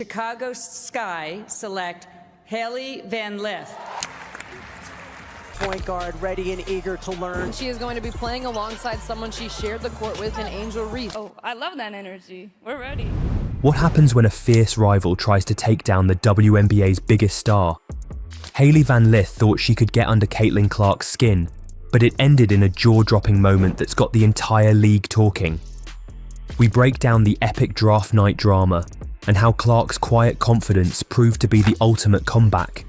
Chicago Sky select Hailey Van Lith. Point guard, ready and eager to learn. She is going to be playing alongside someone she shared the court with in Angel Reese. Oh, I love that energy. We're ready. What happens when a fierce rival tries to take down the WNBA's biggest star? Hailey Van Lith thought she could get under Caitlin Clark's skin, but it ended in a jaw-dropping moment that's got the entire league talking. We break down the epic draft night drama and how Clark's quiet confidence proved to be the ultimate comeback.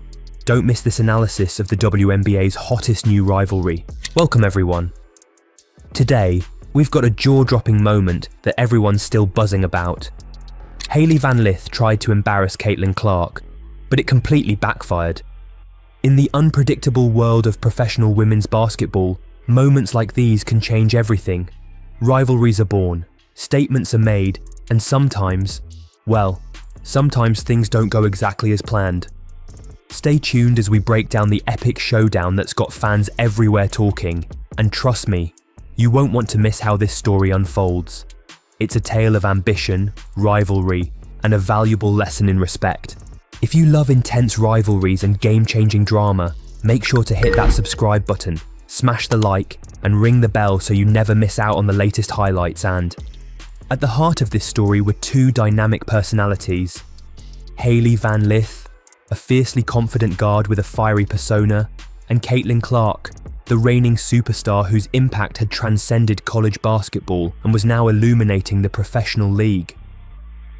Don't miss this analysis of the WNBA's hottest new rivalry. Welcome everyone. Today, we've got a jaw-dropping moment that everyone's still buzzing about. Hailey Van Lith tried to embarrass Caitlin Clark, but it completely backfired. In the unpredictable world of professional women's basketball, moments like these can change everything. Rivalries are born, statements are made, and sometimes things don't go exactly as planned. Stay tuned as we break down the epic showdown that's got fans everywhere talking, and trust me, you won't want to miss how this story unfolds. It's a tale of ambition, rivalry, and a valuable lesson in respect. If you love intense rivalries and game-changing drama, make sure to hit that subscribe button, smash the like, and ring the bell so you never miss out on the latest highlights. And at the heart of this story were two dynamic personalities. Hailey Van Lith, a fiercely confident guard with a fiery persona, and Caitlin Clark, the reigning superstar whose impact had transcended college basketball and was now illuminating the professional league.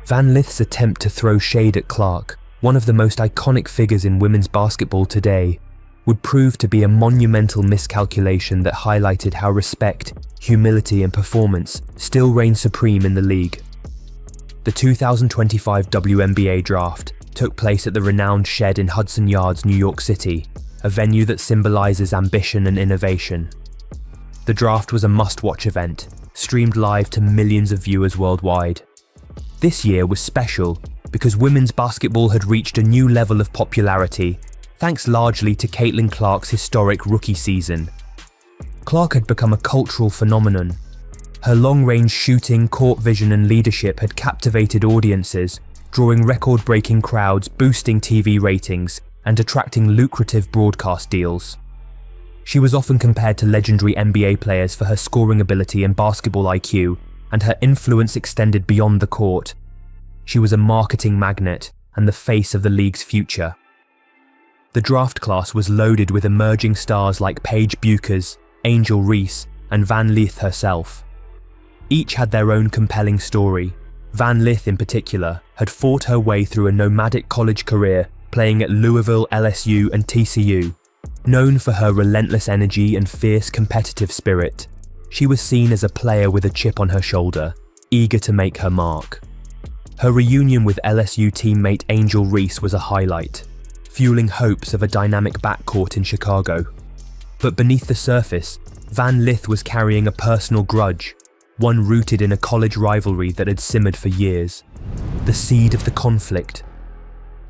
Van Lith's attempt to throw shade at Clark, one of the most iconic figures in women's basketball today, would prove to be a monumental miscalculation that highlighted how respect, humility, and performance still reign supreme in the league. The 2025 WNBA draft took place at the renowned Shed in Hudson Yards, New York City, a venue that symbolizes ambition and innovation. The draft was a must-watch event, streamed live to millions of viewers worldwide. This year was special because women's basketball had reached a new level of popularity, thanks largely to Caitlin Clark's historic rookie season. Clark had become a cultural phenomenon. Her long-range shooting, court vision, and leadership had captivated audiences, drawing record-breaking crowds, boosting TV ratings, and attracting lucrative broadcast deals. She was often compared to legendary NBA players for her scoring ability and basketball IQ, and her influence extended beyond the court. She was a marketing magnet and the face of the league's future. The draft class was loaded with emerging stars like Paige Bueckers, Angel Reese, and Van Lith herself. Each had their own compelling story. Van Lith, in particular, had fought her way through a nomadic college career, playing at Louisville, LSU, and TCU. Known for her relentless energy and fierce competitive spirit, she was seen as a player with a chip on her shoulder, eager to make her mark. Her reunion with LSU teammate Angel Reese was a highlight, fueling hopes of a dynamic backcourt in Chicago. But beneath the surface, Van Lith was carrying a personal grudge, one rooted in a college rivalry that had simmered for years. The seed of the conflict.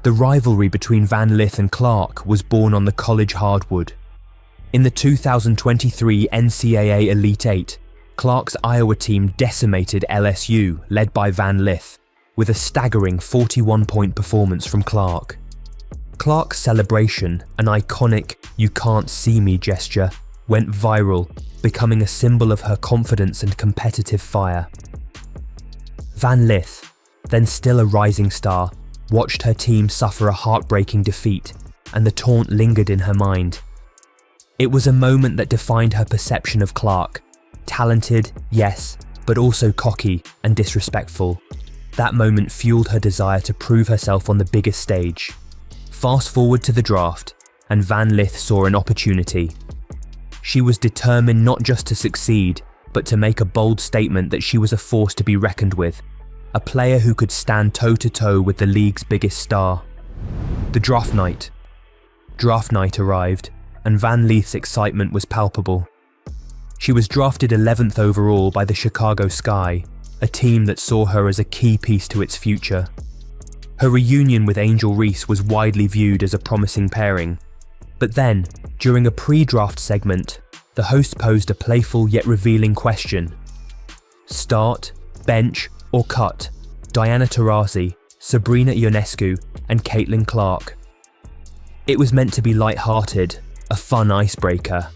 The rivalry between Van Lith and Clark was born on the college hardwood. In the 2023 NCAA Elite Eight, Clark's Iowa team decimated LSU, led by Van Lith, with a staggering 41-point performance from Clark. Clark's celebration, an iconic "you can't see me" gesture, went viral, becoming a symbol of her confidence and competitive fire. Van Lith, then still a rising star, watched her team suffer a heartbreaking defeat, and the taunt lingered in her mind. It was a moment that defined her perception of Clark. Talented, yes, but also cocky and disrespectful. That moment fueled her desire to prove herself on the biggest stage. Fast forward to the draft, and Van Lith saw an opportunity. She was determined not just to succeed, but to make a bold statement that she was a force to be reckoned with, a player who could stand toe-to-toe with the league's biggest star. The draft night arrived, and Van Lith's excitement was palpable. She was drafted 11th overall by the Chicago Sky, a team that saw her as a key piece to its future. Her reunion with Angel Reese was widely viewed as a promising pairing. But then, during a pre-draft segment, the host posed a playful yet revealing question. Start, bench, or cut, Diana Taurasi, Sabrina Ionescu, and Caitlin Clark. It was meant to be light-hearted, a fun icebreaker.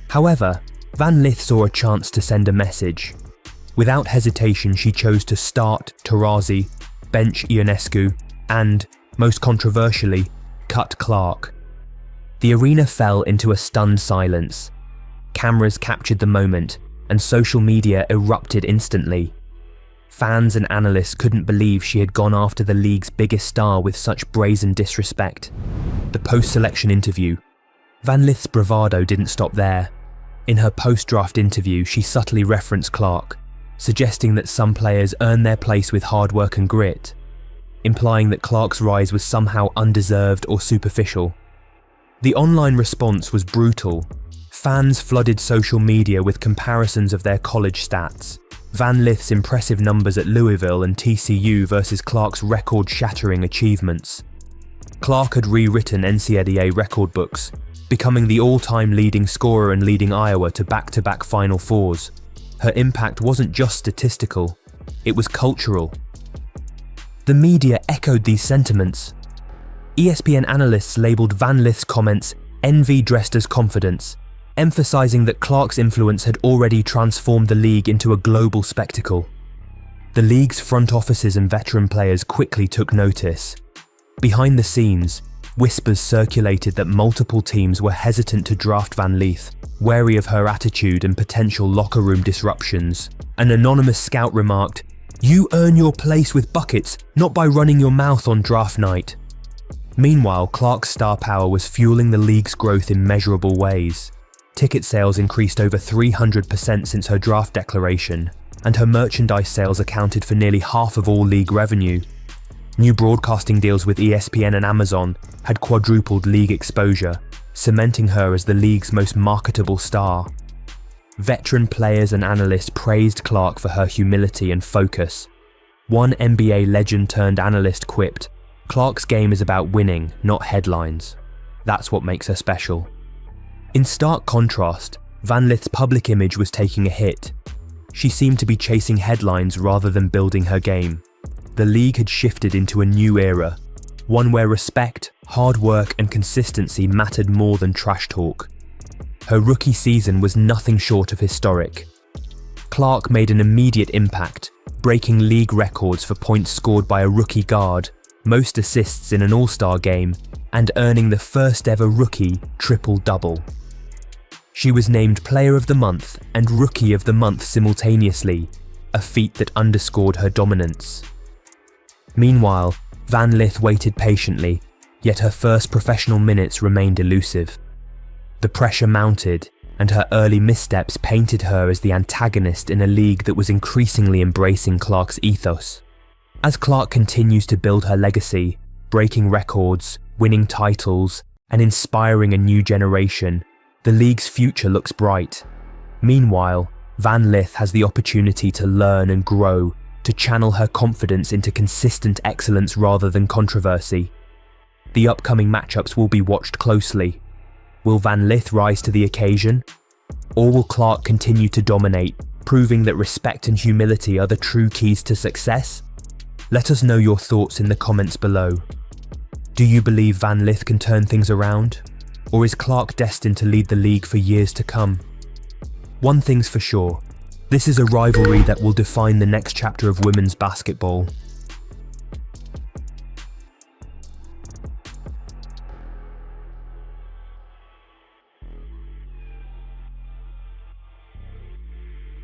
However, Van Lith saw a chance to send a message. Without hesitation, she chose to start Taurasi, bench Ionescu, and, most controversially, cut Clark. The arena fell into a stunned silence. Cameras captured the moment, and social media erupted instantly. Fans and analysts couldn't believe she had gone after the league's biggest star with such brazen disrespect. The post-selection interview. Van Lith's bravado didn't stop there. In her post-draft interview, she subtly referenced Clark, suggesting that some players earn their place with hard work and grit, implying that Clark's rise was somehow undeserved or superficial. The online response was brutal. Fans flooded social media with comparisons of their college stats. Van Lith's impressive numbers at Louisville and TCU versus Clark's record-shattering achievements. Clark had rewritten NCAA record books, becoming the all-time leading scorer and leading Iowa to back-to-back Final Fours. Her impact wasn't just statistical, it was cultural. The media echoed these sentiments. ESPN analysts labelled Van Lith's comments "envy dressed as confidence," emphasising that Clark's influence had already transformed the league into a global spectacle. The league's front offices and veteran players quickly took notice. Behind the scenes, whispers circulated that multiple teams were hesitant to draft Van Lith, wary of her attitude and potential locker room disruptions. An anonymous scout remarked, "You earn your place with buckets, not by running your mouth on draft night." Meanwhile, Clark's star power was fueling the league's growth in measurable ways. Ticket sales increased over 300% since her draft declaration, and her merchandise sales accounted for nearly half of all league revenue. New broadcasting deals with ESPN and Amazon had quadrupled league exposure, cementing her as the league's most marketable star. Veteran players and analysts praised Clark for her humility and focus. One NBA legend turned analyst quipped, "Clark's game is about winning, not headlines. That's what makes her special." In stark contrast, Van Lith's public image was taking a hit. She seemed to be chasing headlines rather than building her game. The league had shifted into a new era, one where respect, hard work and consistency mattered more than trash talk. Her rookie season was nothing short of historic. Clark made an immediate impact, breaking league records for points scored by a rookie guard, most assists in an all-star game, and earning the first ever rookie triple-double. She was named Player of the Month and Rookie of the Month simultaneously, a feat that underscored her dominance. Meanwhile, Van Lith waited patiently, yet her first professional minutes remained elusive. The pressure mounted, and her early missteps painted her as the antagonist in a league that was increasingly embracing Clark's ethos. As Clark continues to build her legacy, breaking records, winning titles, and inspiring a new generation, the league's future looks bright. Meanwhile, Van Lith has the opportunity to learn and grow, to channel her confidence into consistent excellence rather than controversy. The upcoming matchups will be watched closely. Will Van Lith rise to the occasion? Or will Clark continue to dominate, proving that respect and humility are the true keys to success? Let us know your thoughts in the comments below. Do you believe Van Lith can turn things around? Or is Clark destined to lead the league for years to come? One thing's for sure, this is a rivalry that will define the next chapter of women's basketball.